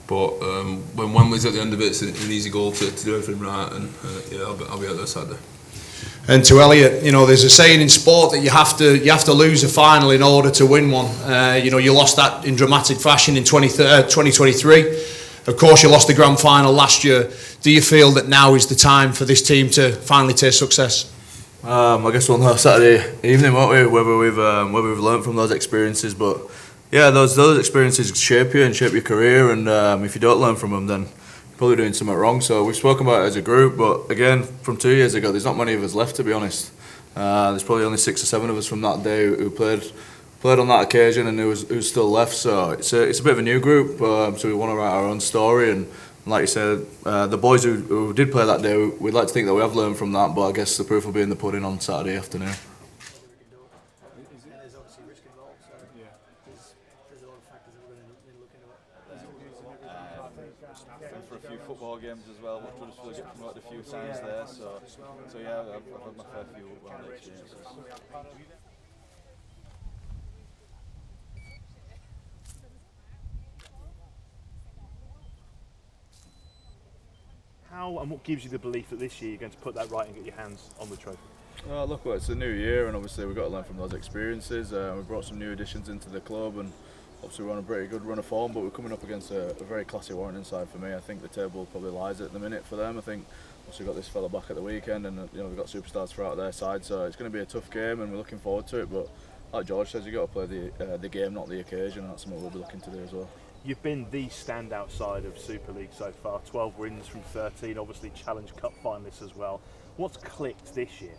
But when Wembley's at the end of it, it's an easy goal to do everything right, and I'll be out there Saturday. And to Elliot, there's a saying in sport that you have to lose a final in order to win one. You lost that in dramatic fashion in 2023. Of course, you lost the grand final last year. Do you feel that now is the time for this team to finally taste success? I guess we'll know Saturday evening, won't we? Whether we've learned from those experiences, but yeah, those experiences shape you and shape your career. And if you don't learn from them, then you're probably doing something wrong. So we've spoken about it as a group, but again, from 2 years ago, there's not many of us left, to be honest. There's probably only 6 or 7 of us from that day who played on that occasion and who's still left. So it's a bit of a new group. So we want to write our own story, and like you said, the boys who did play that day, we'd like to think that we have learned from that. But I guess the proof will be in the pudding on Saturday afternoon. For a few football games as well, but Huddersfield get promoted a few times there, so yeah, I've had my fair few well experiences. How and what gives you the belief that this year you're going to put that right and get your hands on the trophy? Look, it's a new year, and obviously we've got to learn from those experiences. We've brought some new additions into the club, and obviously we're on a pretty good run of form, but we're coming up against a very classy Warrington side for me. I think the table probably lies at the minute for them. I think obviously we've got this fella back at the weekend, and we've got superstars throughout their side, so it's going to be a tough game, and we're looking forward to it. But like George says, you've got to play the game, not the occasion, and that's something we'll be looking to do as well. You've been the standout side of Super League so far, 12 wins from 13, obviously Challenge Cup finalists as well. What's clicked this year?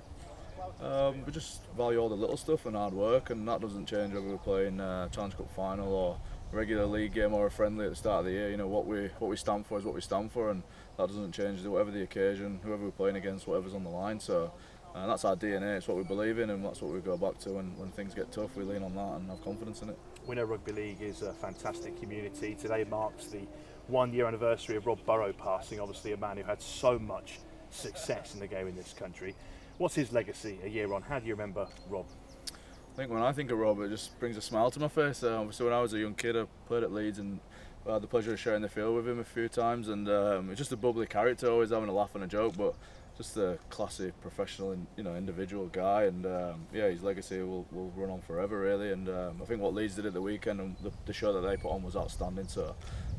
We just value all the little stuff and hard work, and that doesn't change whether we're playing Challenge Cup final or a regular league game or a friendly at the start of the year. What we stand for is what we stand for, and that doesn't change whatever the occasion, whoever we're playing against, whatever's on the line. So that's our DNA, it's what we believe in, and that's what we go back to when things get tough. We lean on that and have confidence in it. Winner Rugby League is a fantastic community. Today marks the 1-year anniversary of Rob Burrow passing, obviously a man who had so much success in the game in this country. What's his legacy a year on? How do you remember Rob? I think when I think of Rob, it just brings a smile to my face. Obviously when I was a young kid, I played at Leeds, and I had the pleasure of sharing the field with him a few times, and it's just a bubbly character, always having a laugh and a joke, but just a classy, professional, individual guy, and his legacy will run on forever, really. And I think what Leeds did at the weekend and the show that they put on was outstanding. So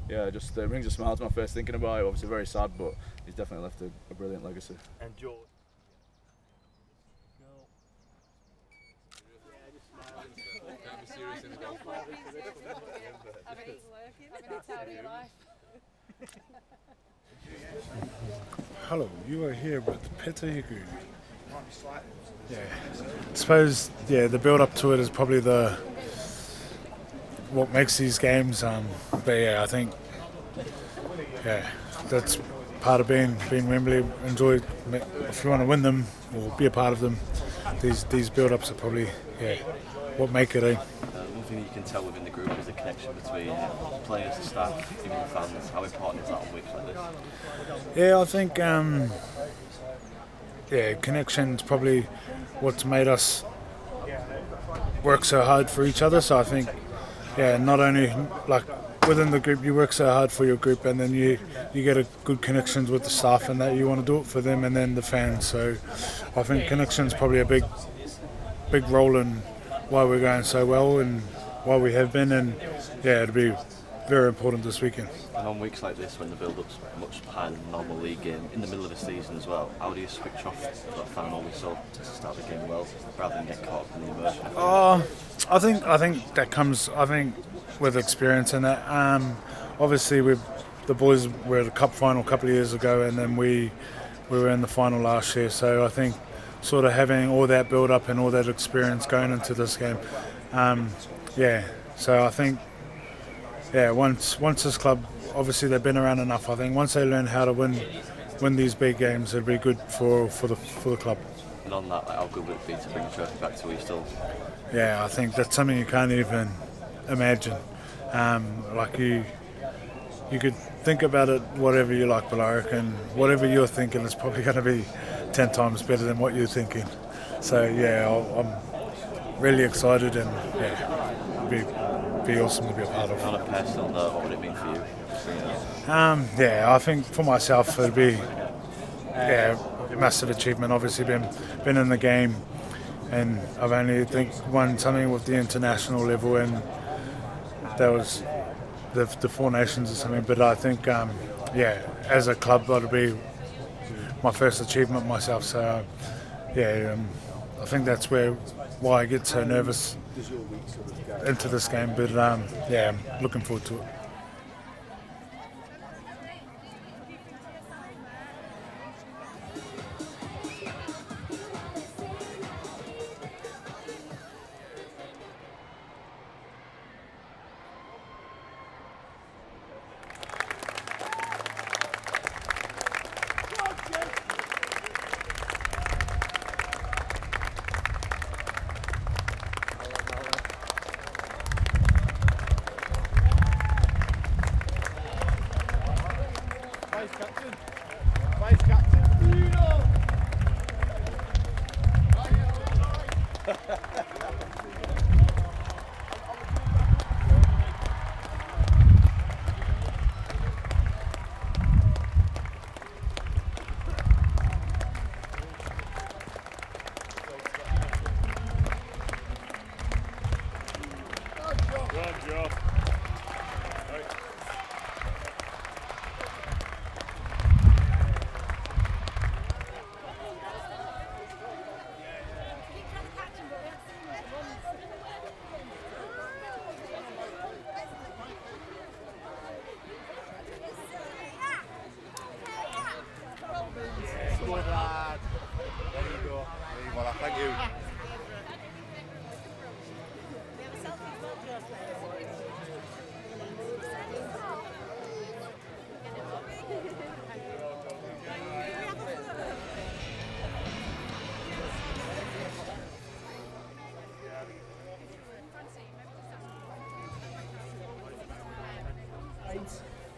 yeah, it just brings a smile to my face thinking about it. Obviously very sad, but he's definitely left a brilliant legacy. And George. Hello, you are here with Peta Hiku. Yeah, I suppose the build up to it is probably what makes these games. But yeah, I think that's part of being Wembley. Enjoy if you want to win them or be a part of them. These build ups are probably what make it. One thing you can tell within the group is the connection between players and staff, even the fans. How important is that on weeks like this? Yeah, I think connection's probably what's made us work so hard for each other. So I think not only like within the group you work so hard for your group, and then you get a good connections with the staff, and that you want to do it for them and then the fans. So I think connection's probably a big role in why we're going so well and why we have been, and it'll be very important this weekend. And on weeks like this, when the build-up's much higher than a normal league game, in the middle of the season as well, how do you switch off that final whistle to start the game well, rather than get caught up in the immersion? I think that comes with experience in that. Obviously, the boys were at the cup final a couple of years ago, and then we were in the final last year. So I think sort of having all that build-up and all that experience going into this game, So I think, once this club, obviously they've been around enough. I think once they learn how to win these big games, it'll be good for the club. And on that, how good would it be to bring the trophy back to East Hull? Yeah, I think that's something you can't even imagine. You could think about it whatever you like, but I reckon whatever you're thinking is probably going to be 10 times better than what you're thinking. So I'm really excited, and it'd be awesome to be a part of. On a personal note, what would it mean for you? Yeah, I think for myself it'd be a massive achievement. Obviously, been in the game, and I've only won something with the international level, and that was the Four Nations or something. But I think as a club, that'll be my first achievement myself. So I think that's why I get so nervous into this game. But I'm looking forward to it.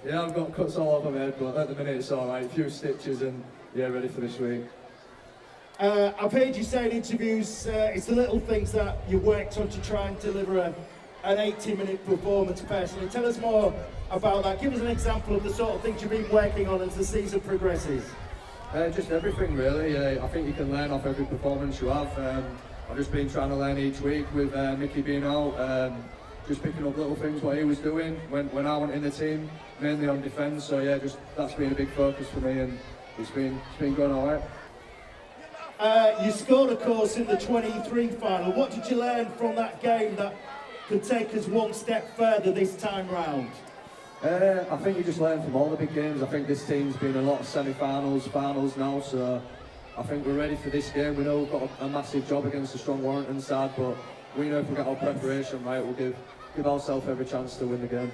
Yeah, I've got cuts all over my head, but at the minute it's alright. A few stitches and ready for this week. I've heard you say in interviews, it's the little things that you worked on to try and deliver an 80-minute performance personally. Tell us more about that. Give us an example of the sort of things you've been working on as the season progresses. Just everything really. I think you can learn off every performance you have. I've just been trying to learn each week with Mickey being out. Just picking up little things what he was doing when I went in the team, mainly on defence. So that's been a big focus for me, and it's been going alright. You scored, of course, in the 23 final. What did you learn from that game that could take us one step further this time round? I think you just learn from all the big games. I think this team's been in a lot of semi-finals, finals now, so I think we're ready for this game. We know we've got a massive job against the strong Warrington side, but we know if we get our preparation right, we'll give ourselves every chance to win the game.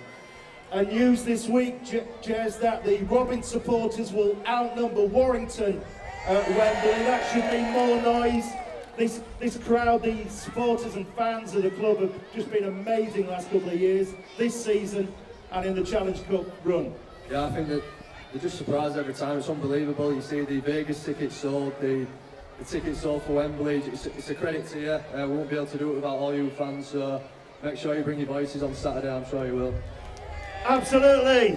And news this week, Jez, that the Robin supporters will outnumber Warrington at Wembley. That should mean more noise. This crowd, the supporters and fans of the club have just been amazing the last couple of years, this season and in the Challenge Cup run. Yeah, I think that they're just surprised every time. It's unbelievable. You see the Vegas tickets sold, the tickets sold for Wembley. It's a credit to you. We won't be able to do it without all you fans, so make sure you bring your voices on Saturday. I'm sure you will. Absolutely.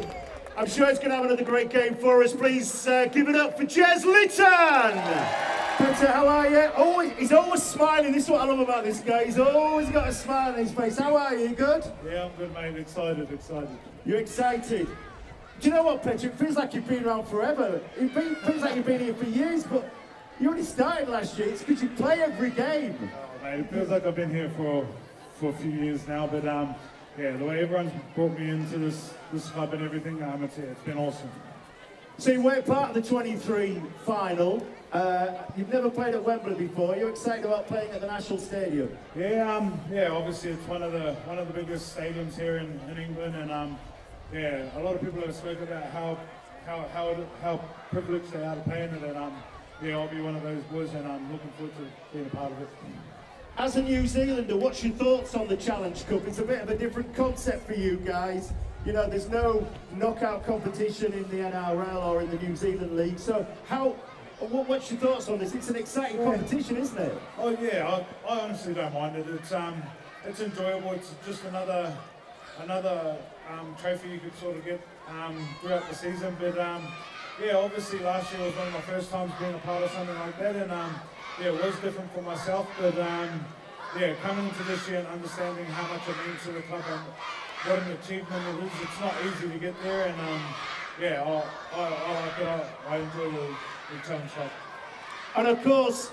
I'm sure it's going to have another great game for us. Please give it up for Jez Litten. Peta, how are you? He's always smiling. This is what I love about this guy. He's always got a smile on his face. How are you? Good? Yeah, I'm good, mate. Excited. You're excited? Do you know what, Peta? It feels like you've been around forever. It feels like you've been here for years, but you only started last year. It's because you play every game. Oh, mate, it feels like I've been here for a few years now, but the way everyone's brought me into this club and everything, it's been awesome. So you were part of the 23 final. You've never played at Wembley before. You're excited about playing at the National Stadium? Yeah, obviously it's one of the biggest stadiums here in England, and a lot of people have spoken about how privileged they are to play in it, and I'll be one of those boys, and I'm looking forward to being a part of it. As a New Zealander, what's your thoughts on the Challenge Cup? It's a bit of a different concept for you guys. You know, there's no knockout competition in the NRL or in the New Zealand League. So what's your thoughts on this? It's an exciting competition, isn't it? Oh yeah, I honestly don't mind it. It's enjoyable. It's just another trophy you could sort of get throughout the season. But yeah, obviously last year was one of my first times being a part of something like that, and yeah, it was different for myself. But yeah, coming into this year and understanding how much it means to the club and what an achievement it is, it's not easy to get there. And yeah, I like it. I enjoy the challenge. And of course,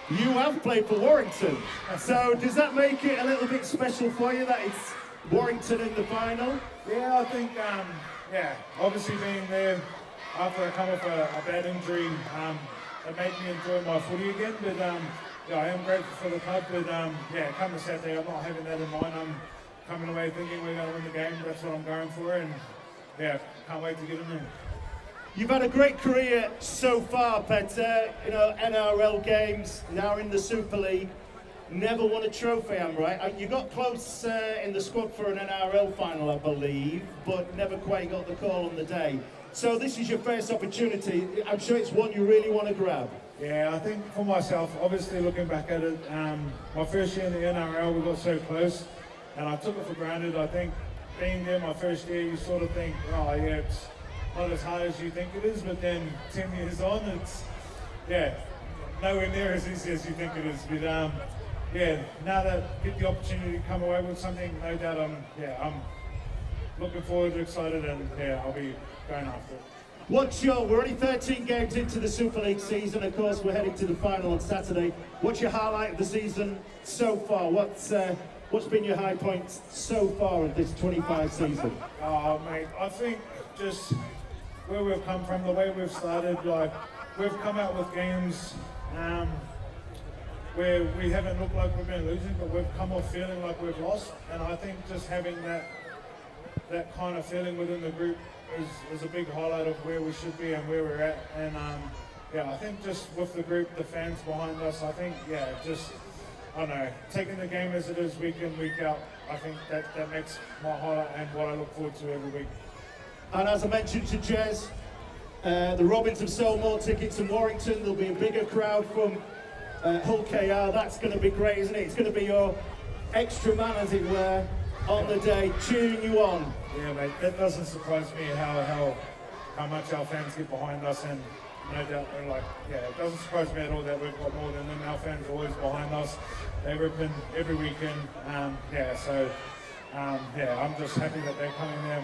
you have played for Warrington. So does that make it a little bit special for you that it's Warrington in the final? Yeah, I think, yeah, obviously being there after I come off a bad injury, it made me enjoy my footy again. But yeah, I am grateful for the club. But yeah, come to Saturday, I'm not having that in mind. I'm coming away thinking we're going to win the game. That's what I'm going for. And yeah, can't wait to get in there. You've had a great career so far, Peta. You know, NRL games, now in the Super League. Never won a trophy, I'm right. You got close in the squad for an NRL final, I believe, but never quite got the call on the day. So this is your first opportunity. I'm sure it's one you really want to grab. Yeah, I think for myself, obviously looking back at it, my first year in the NRL, we got so close, and I took it for granted. I think being there my first year, you sort of think, oh yeah, it's not as hard as you think it is, but then 10 years on, it's, yeah, nowhere near as easy as you think it is. But yeah, now that I get the opportunity to come away with something, no doubt I'm looking forward to, excited, and yeah, I'll be going after it. We're only 13 games into the Super League season, of course we're heading to the final on Saturday. What's your highlight of the season so far? What's been your high points so far of this 25 season? Oh mate, I think just where we've come from, the way we've started, like we've come out with games where we haven't looked like we've been losing, but we've come off feeling like we've lost. And I think just having that kind of feeling within the group is a big highlight of where we should be and where we're at. And yeah, I think just with the group, the fans behind us, I think, yeah, just, I don't know, taking the game as it is week in, week out, I think that makes my highlight and what I look forward to every week. And as I mentioned to Jez, the Robins have sold more tickets in Warrington. There'll be a bigger crowd from Hull KR. That's going to be great, isn't it? It's going to be your extra man, as it were, on the day, cheering you on. Yeah, mate, that doesn't surprise me how much our fans get behind us, and no doubt they're like, yeah, it doesn't surprise me at all that we've got more than them. Our fans are always behind us. They rip in every weekend. Yeah, so yeah, I'm just happy that they're coming there.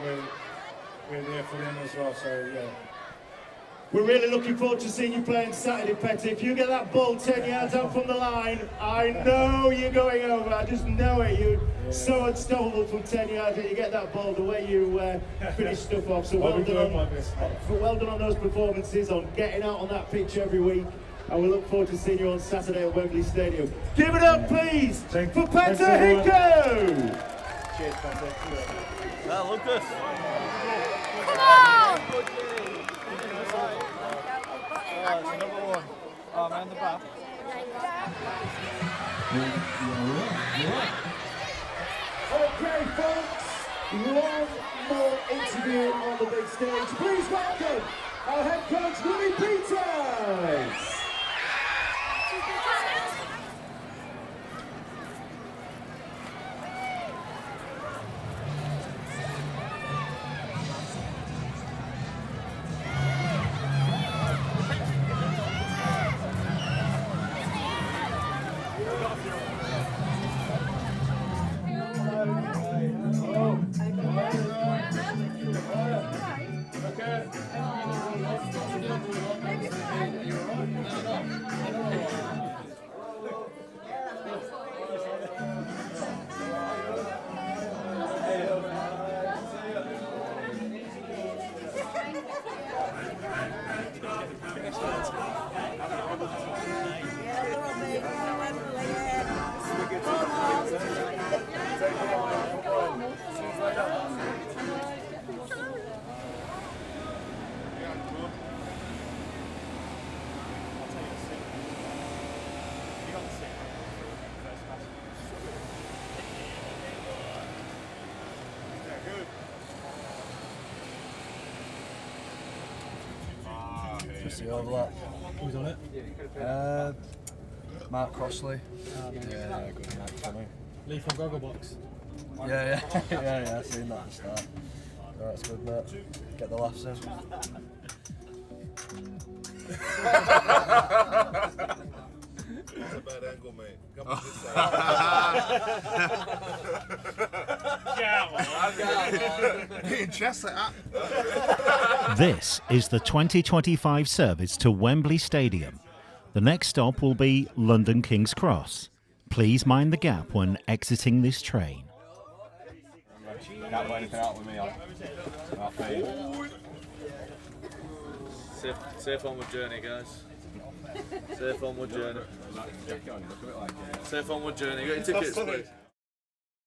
We're there for them as well. So yeah. We're really looking forward to seeing you playing Saturday, Peta. If you get that ball 10 yards out from the line, I know you're going over. I just know it. You're so unstoppable from 10 yards, and you get that ball the way you finish stuff off. So well done on those performances, on getting out on that pitch every week. And we look forward to seeing you on Saturday at Wembley Stadium. Give it up, please, for Peta Hiku! Cheers, Peta. Ah, Lucas. Come on! Oh, it's another one. Oh, man, the back. Okay, folks, one more interview on the big stage. Please welcome our head coach, Willie Peters. Just the overlap. Who's on it? Mark Crossley. Yeah, good Mark for me. Lee from Gogglebox. Yeah, I've seen that at the start. That's good, mate. Get the laughs in. That's a bad angle, mate. Come on this side. Getting chest like that. This is the 2025 service to Wembley Stadium. The next stop will be London King's Cross. Please mind the gap when exiting this train. Can't put anything out with me on. Safe onward journey, guys. Safe onward journey. Safe onward journey. You got your tickets, please.